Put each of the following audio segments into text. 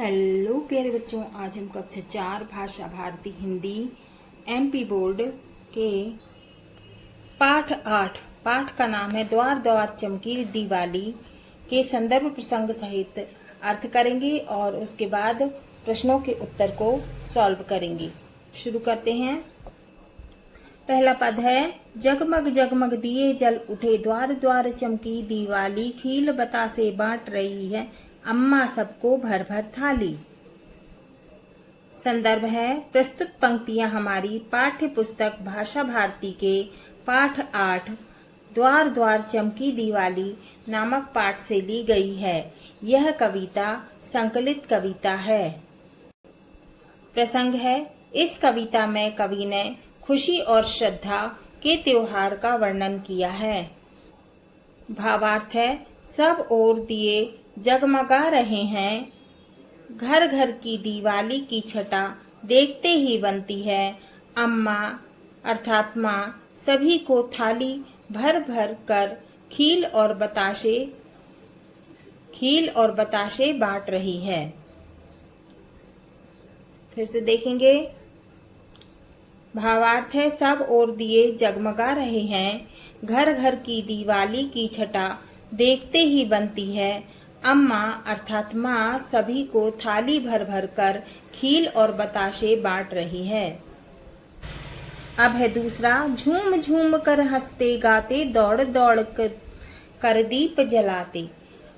Hello प्यारे बच्चों, आज हम कक्षा 4 भाषा भारती हिंदी एमपी बोर्ड के पाठ का नाम है द्वार द्वार चमकी दिवाली के संदर्भ प्रसंग सहित अर्थ करेंगे और उसके बाद प्रश्नों के उत्तर को सॉल्व करेंगे। शुरू करते हैं। पहला पद है, जगमग जगमग दिए जल उठे, द्वार द्वार चमकी दिवाली, खील बतासे बांट रही है अम्मा सबको भर भर थाली। संदर्भ है, प्रस्तुत पंक्तियां हमारी पाठ्य पुस्तक भाषा भारती के पाठ 8 द्वार द्वार चमकी दिवाली नामक पाठ से ली गई है। यह कविता संकलित कविता है। प्रसंग है, इस कविता में कवि ने खुशी और श्रद्धा के त्योहार का वर्णन किया है। भावार्थ है, सब ओर दिए जगमगा रहे हैं, घर घर की दिवाली की छटा देखते ही बनती है, अम्मा अर्थात माँ सभी को थाली भर भर कर खील और बताशे बांट रही है। फिर से देखेंगे। भावार्थ है, सब ओर दिए जगमगा रहे हैं, घर घर की दिवाली की छटा देखते ही बनती है, अम्मा अर्थात माँ सभी को थाली भर भर कर खील और बताशे बांट रही है। अब है दूसरा, झूम झूम कर हंसते गाते, दौड़ दौड़ कर दीप जलाते,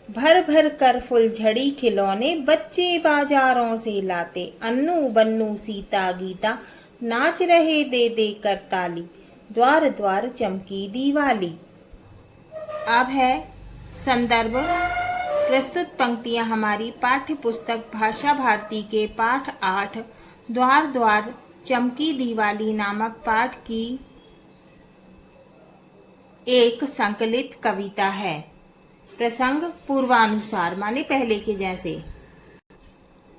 भर भर कर फुलझड़ी खिलौने बच्चे बाजारों से लाते, अन्नू बन्नू सीता गीता नाच रहे दे दे कर ताली, द्वार द्वार चमकी दिवाली। अब है संदर्भ, प्रस्तुत पंक्तियां हमारी पाठ्य पुस्तक भाषा भारती के पाठ 8 द्वार द्वार चमकी दिवाली नामक पाठ की एक संकलित कविता है। प्रसंग पूर्वानुसार माने पहले के जैसे।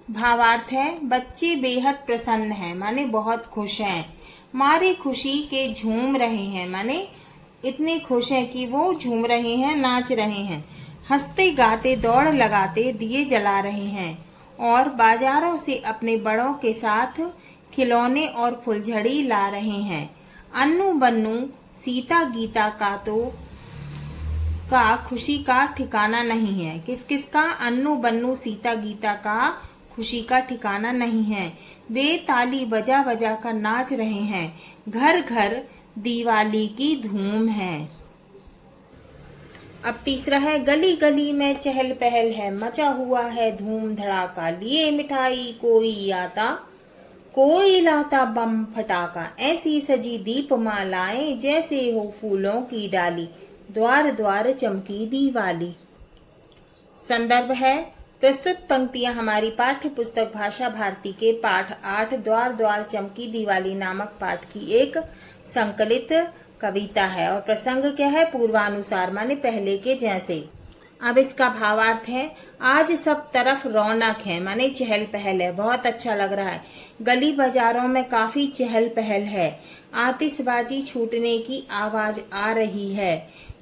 भावार्थ है, बच्चे बेहद प्रसन्न हैं माने बहुत खुश हैं, मारे खुशी के झूम रहे हैं माने इतने खुश हैं कि वो झूम रहे हैं, नाच रहे हैं, हंसते गाते दौड़ लगाते दिए जला रहे हैं और बाजारों से अपने बड़ों के साथ खिलौने और फुलझड़ी ला रहे हैं। अन्नू बन्नू सीता गीता का खुशी का ठिकाना नहीं है। किस किस का? अन्नू बन्नू सीता गीता का खुशी का ठिकाना नहीं है। वे ताली बजा बजा कर नाच रहे हैं, घर घर दिवाली की धूम है। अब तीसरा है, गली गली में चहल पहल है, मचा हुआ है धूम धड़ाका, लिए मिठाई कोई आता कोई लाता बम फटाका, ऐसी सजी दीप मालाएं जैसे हो फूलों की डाली, द्वार द्वार चमकी दिवाली। संदर्भ है, प्रस्तुत पंक्तियां हमारी पाठ्य पुस्तक भाषा भारती के पाठ 8 द्वार द्वार चमकी दिवाली नामक पाठ की एक संकलित कविता है और प्रसंग क्या है? पूर्वानुसार माने पहले के जैसे। अब इसका भावार्थ है, आज सब तरफ रौनक है माने चहल पहल है, बहुत अच्छा लग रहा है, गली बाजारों में काफी चहल पहल है, आतिशबाजी छूटने की आवाज आ रही है,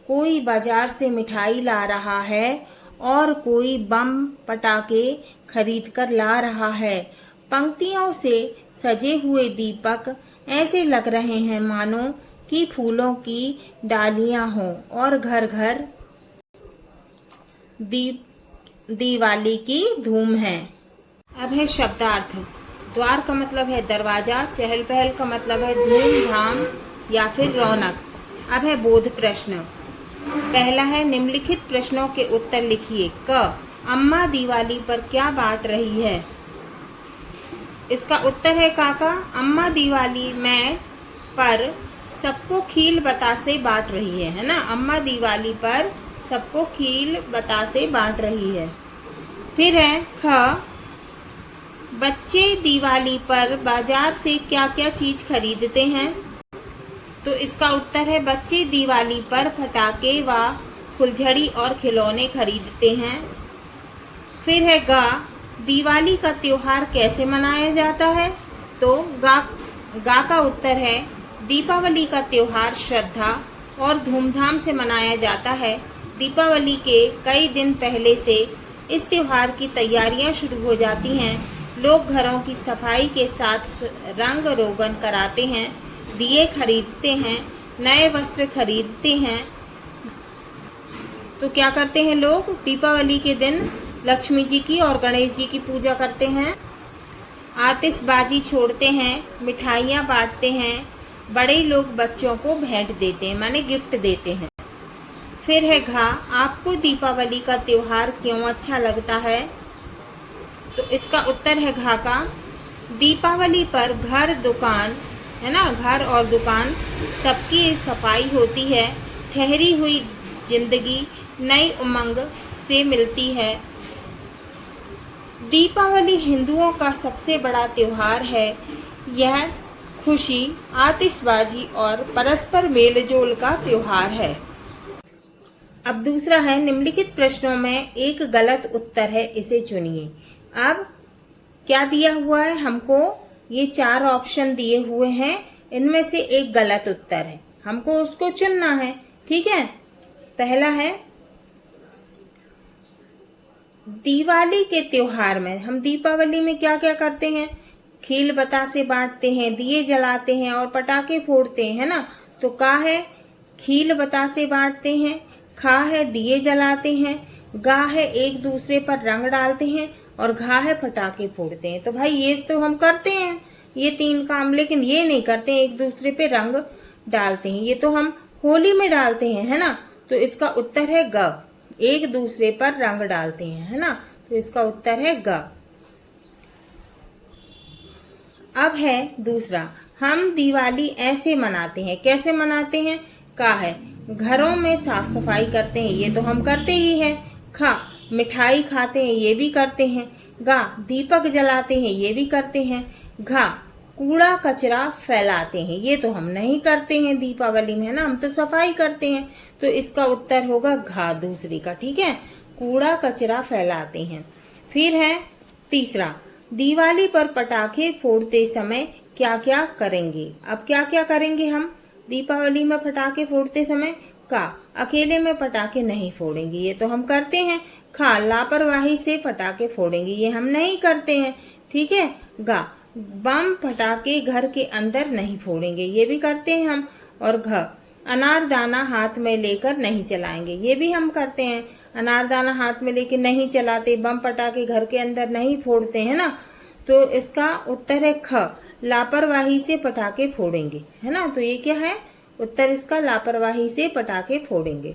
कोई बाजार से मिठाई ला रहा है और कोई बम पटाखे खरीद कर ला रहा है। पंक्तियों से सजे हुए दीपक ऐसे लग रहे हैं मानो कि फूलों की डालियां हों और घर घर दिवाली की धूम है। अब है शब्दार्थ। द्वार का मतलब है दरवाजा, चहल पहल का मतलब है धूमधाम या फिर रौनक। अब है बोध प्रश्न। पहला है, निम्नलिखित प्रश्नों के उत्तर लिखिए। क, अम्मा दिवाली पर क्या बांट रही है? इसका उत्तर है काका, अम्मा दिवाली में पर सबको खील बतासे बांट रही है ना। अम्मा दिवाली पर सबको खील बतासे बांट रही है। फिर है ख, बच्चे दिवाली पर बाजार से क्या क्या चीज खरीदते हैं? तो इसका उत्तर है, बच्चे दिवाली पर पटाखे व फुलझड़ी और खिलौने खरीदते हैं। फिर है गा, दिवाली का त्योहार कैसे मनाया जाता है? तो गा का उत्तर है, दीपावली का त्योहार श्रद्धा और धूमधाम से मनाया जाता है। दीपावली के कई दिन पहले से इस त्योहार की तैयारियां शुरू हो जाती हैं। लोग घरों की सफाई के साथ रंग रोगन कराते हैं, दिए खरीदते हैं, नए वस्त्र खरीदते हैं। तो क्या करते हैं लोग? दीपावली के दिन लक्ष्मी जी की और गणेश जी की पूजा करते हैं, आतिशबाजी छोड़ते हैं, मिठाइयाँ बांटते हैं, बड़े लोग बच्चों को भेंट देते हैं, माने गिफ्ट देते हैं। फिर है घा। आपको दीपावली का त्योहार क्यों अच्छा लगता है? तो इसका उत्तर है घा का। दीपावली पर घर दुकान, है ना, घर और दुकान सबकी सफाई होती है, ठहरी हुई जिंदगी नई उमंग से मिलती है। दीपावली हिंदुओं का सबसे बड़ा त्योहार है। यह खुशी, आतिशबाजी और परस्पर मेलजोल का त्योहार है। अब दूसरा है, निम्नलिखित प्रश्नों में एक गलत उत्तर है, इसे चुनिए। अब क्या दिया हुआ है हमको? ये 4 ऑप्शन दिए हुए हैं, इनमें से एक गलत उत्तर है, हमको उसको चुनना है। ठीक है, पहला है, दिवाली के त्योहार में हम दीपावली में क्या क्या करते हैं? खील बतासे बांटते हैं, दिए जलाते हैं और पटाखे फोड़ते हैं, है ना। तो का है, खील बतासे बांटते हैं, खा है दिए जलाते हैं, गा है एक दूसरे पर रंग डालते हैं और घा है पटाखे फोड़ते हैं। तो भाई ये तो हम करते हैं ये 3 काम, लेकिन ये नहीं करते हैं एक दूसरे पे रंग डालते हैं, ये तो हम होली में डालते हैं, है ना। तो इसका उत्तर है ग, एक दूसरे पर रंग डालते हैं, है ना। तो इसका उत्तर है ग। अब है दूसरा, हम दिवाली ऐसे मनाते हैं, कैसे मनाते हैं? का है, घरों में साफ सफाई करते हैं, ये तो हम करते ही हैं। खा, मिठाई खाते हैं, ये भी करते हैं। गा, दीपक जलाते हैं, ये भी करते हैं। घा, कूड़ा कचरा फैलाते हैं, ये तो हम नहीं करते हैं दीपावली में, है ना, हम तो सफाई करते हैं। तो इसका उत्तर होगा घा, दूसरी का। ठीक है, कूड़ा कचरा फैलाते हैं। फिर है तीसरा, दिवाली पर पटाखे फोड़ते समय क्या क्या करेंगे? अब क्या क्या करेंगे हम दीपावली में पटाखे फोड़ते समय? का, अकेले में पटाखे नहीं फोड़ेंगे, ये तो हम करते हैं। खा, लापरवाही से पटाखे फोड़ेंगे, ये हम नहीं करते हैं। ठीक है। गा, बम पटाखे घर के अंदर नहीं फोड़ेंगे, ये भी करते हैं हम। और घ, अनारदाना हाथ में लेकर नहीं चलाएंगे, ये भी हम करते हैं। अनारदाना हाथ में लेकर नहीं चलाते, बम पटाखे घर के अंदर नहीं फोड़ते, है ना। तो इसका उत्तर है ख, लापरवाही से पटाखे फोड़ेंगे, है ना। तो ये क्या है उत्तर इसका? लापरवाही से पटाखे फोड़ेंगे।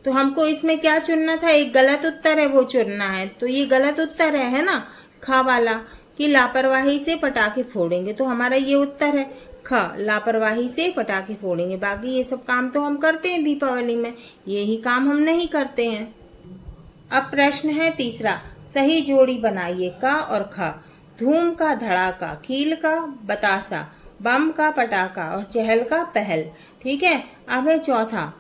तो हमको इसमें क्या चुनना था? एक गलत उत्तर है, वो चुनना है। तो ये गलत उत्तर है ना, खा वाला, कि लापरवाही से पटाखे फोड़ेंगे। तो हमारा ये उत्तर है ख, लापरवाही से पटाखे फोड़ेंगे। बाकी ये सब काम तो हम करते हैं दीपावली में, यही काम हम नहीं करते हैं। अब प्रश्न है तीसरा, सही जोड़ी बनाइए। का और ख, धूम का धड़ाका, खील का बतासा, बम का पटाखा और चहल का पहल। ठीक है। अब है चौथा,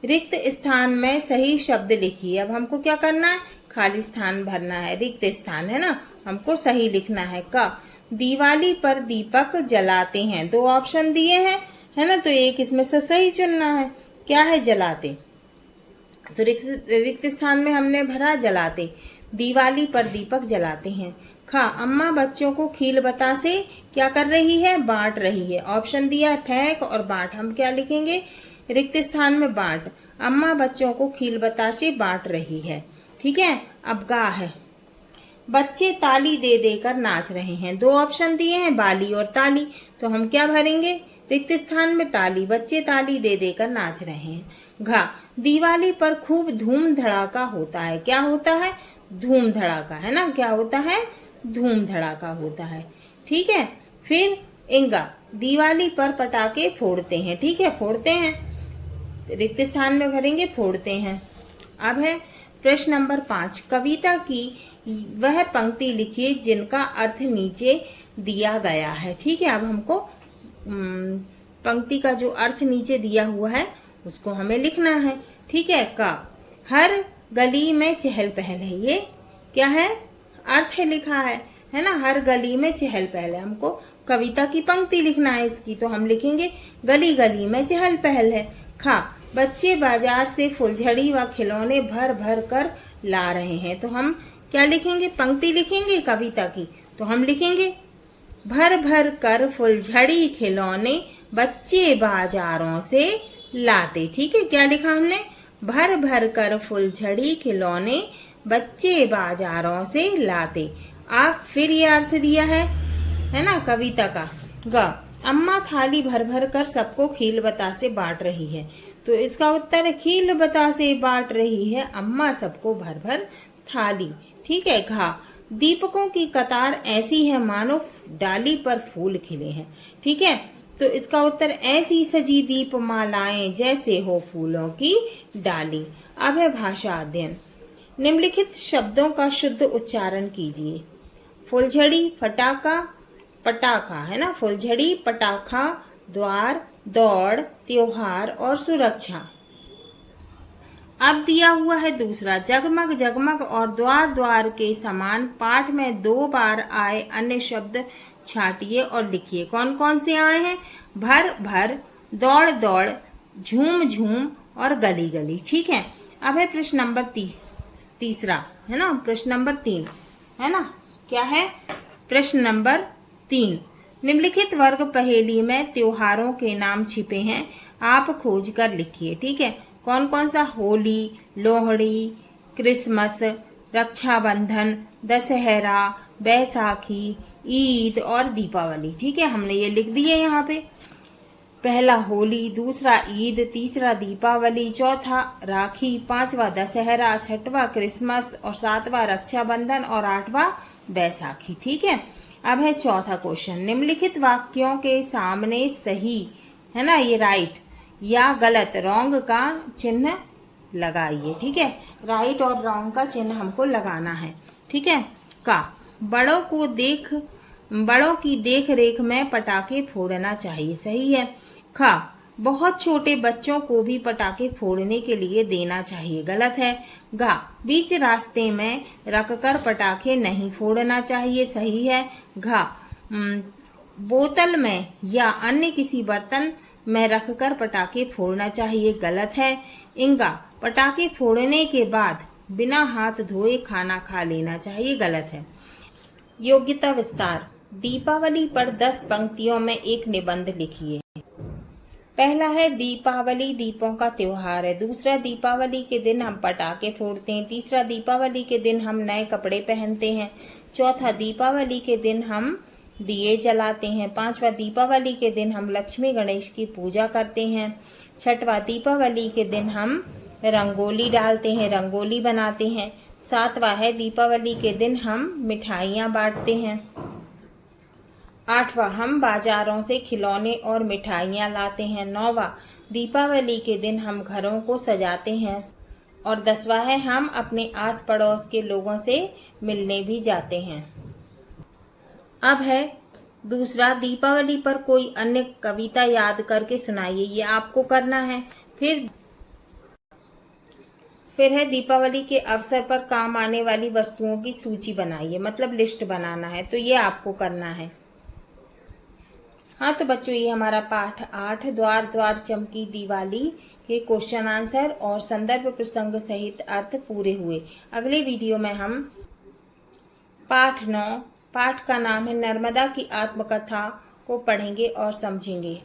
रिक्त स्थान में सही शब्द लिखिए। अब हमको क्या करना है? खाली स्थान भरना है, रिक्त स्थान, है ना, हमको सही लिखना है। का, दिवाली पर दीपक जलाते हैं, 2 ऑप्शन दिए हैं, है ना, तो एक इसमें से सही चुनना है। क्या है? जलाते। तो रिक्त स्थान में हमने भरा जलाते, दिवाली पर दीपक जलाते हैं। खा, अम्मा बच्चों को खील बतासे क्या कर रही है? बांट रही है। ऑप्शन दिया है फेंक और बांट, हम क्या लिखेंगे? रिक्त स्थान में बांट, अम्मा बच्चों को खील बतासे बांट रही है। ठीक है। अब गा है, बच्चे ताली दे देकर नाच रहे हैं, 2 ऑप्शन दिए हैं, बाली और ताली, तो हम क्या भरेंगे? रिक्त स्थान में ताली, बच्चे ताली दे देकर नाच रहे हैं। घा, दिवाली पर खूब धूम धड़ाका होता है, क्या होता है? धूम धड़ाका, है ना, क्या होता है? धूम धड़ाका होता है। ठीक है। फिर इंगा, दिवाली पर पटाखे फोड़ते हैं, ठीक है, फोड़ते हैं, रिक्त स्थान में भरेंगे फोड़ते हैं। अब है प्रश्न नंबर 5, कविता की वह पंक्ति लिखिए जिनका अर्थ नीचे दिया गया है। ठीक है। अब हमको पंक्ति का जो अर्थ नीचे दिया हुआ है उसको हमें लिखना है। ठीक है। का, हर गली में चहल पहल है, ये क्या है? अर्थ है, लिखा है ना, हर गली में चहल पहल है। हमको कविता की पंक्ति लिखना है इसकी, तो हम लिखेंगे गली गली में चहल पहल है। खा, बच्चे बाजार से फुलझड़ी व खिलौने भर भर कर ला रहे हैं। तो हम क्या लिखेंगे, पंक्ति लिखेंगे कविता की। तो हम लिखेंगे भर भर कर फुलझड़ी खिलौने बच्चे बाजारों से लाते। ठीक है, क्या लिखा हमने, भर भर कर फुलझड़ी खिलौने बच्चे बाजारों से लाते। आप फिर ये अर्थ दिया है ना कविता का। ग, अम्मा थाली भर भर कर सबको खील बतासे बांट रही है। तो इसका उत्तर है खील बतासे बांट रही है अम्मा सबको भर भर थाली। ठीक है। घा, दीपकों की कतार ऐसी है मानो डाली पर फूल खिले हैं। ठीक है, तो इसका उत्तर ऐसी सजी दीपमालाएं जैसे हो फूलों की डाली। अब है भाषा अध्ययन। निम्नलिखित शब्दों का शुद्ध उच्चारण कीजिए। फुलझड़ी, फटाका, पटाखा है ना, फुलझड़ी, पटाखा, द्वार, दौड़, त्योहार और सुरक्षा। अब दिया हुआ है दूसरा, जगमग जगमग और द्वार द्वार के समान पाठ में 2 बार आए अन्य शब्द छांटिए और लिखिए। कौन कौन से आए हैं, भर भर, दौड़ दौड़, झूम झूम और गली गली। ठीक है। अब है प्रश्न नंबर तीसरा है ना, प्रश्न नंबर 3 है ना, क्या है प्रश्न नंबर 3। निम्नलिखित वर्ग पहेली में त्योहारों के नाम छिपे हैं, आप खोज कर लिखिए। ठीक है, कौन कौन सा, होली, लोहड़ी, क्रिसमस, रक्षाबंधन, दशहरा, बैसाखी, ईद और दीपावली। ठीक है, हमने ये लिख दिए यहाँ पे। पहला होली, दूसरा ईद, तीसरा दीपावली, चौथा राखी, पांचवा दशहरा, छठवां क्रिसमस और सातवां रक्षाबंधन और आठवां बैसाखी। ठीक है। अब है चौथा क्वेश्चन, निम्नलिखित वाक्यों के सामने सही है ना, ये राइट या गलत रॉन्ग का चिन्ह लगाइए। ठीक है, राइट और रॉन्ग का चिन्ह हमको लगाना है। ठीक है। का, बड़ों की देख रेख में पटाखे फोड़ना चाहिए, सही है। खा, बहुत छोटे बच्चों को भी पटाखे फोड़ने के लिए देना चाहिए, गलत है। गा, बीच रास्ते में रखकर पटाखे नहीं फोड़ना चाहिए, सही है। घा, बोतल में या अन्य किसी बर्तन में रखकर पटाखे फोड़ना चाहिए, गलत है। इंगा, पटाखे फोड़ने के बाद बिना हाथ धोए खाना खा लेना चाहिए, गलत है। योग्यता विस्तार। दीपावली पर 10 पंक्तियों में एक निबंध लिखिए। पहला है दीपावली दीपों का त्योहार है। दूसरा, दीपावली के दिन हम पटाखे फोड़ते हैं। तीसरा, दीपावली के दिन हम नए कपड़े पहनते हैं। चौथा, दीपावली के दिन हम दिए जलाते हैं। पांचवा, दीपावली के दिन हम लक्ष्मी गणेश की पूजा करते हैं। छठवां, दीपावली के दिन हम रंगोली डालते हैं, रंगोली बनाते हैं। सातवां है दीपावली के दिन हम मिठाइयाँ बांटते हैं। आठवां, हम बाजारों से खिलौने और मिठाइयाँ लाते हैं। नौवां, दीपावली के दिन हम घरों को सजाते हैं। और 10वां है हम अपने आस पड़ोस के लोगों से मिलने भी जाते हैं। अब है दूसरा, दीपावली पर कोई अन्य कविता याद करके सुनाइए, ये आपको करना है। फिर है दीपावली के अवसर पर काम आने वाली वस्तुओं की सूची बनाइए, मतलब लिस्ट बनाना है, तो ये आपको करना है। हाँ तो बच्चों, ये हमारा पाठ 8 द्वार द्वार चमकी दिवाली के क्वेश्चन आंसर और संदर्भ प्रसंग सहित अर्थ पूरे हुए। अगले वीडियो में हम पाठ 9, पाठ का नाम है नर्मदा की आत्मकथा को पढ़ेंगे और समझेंगे।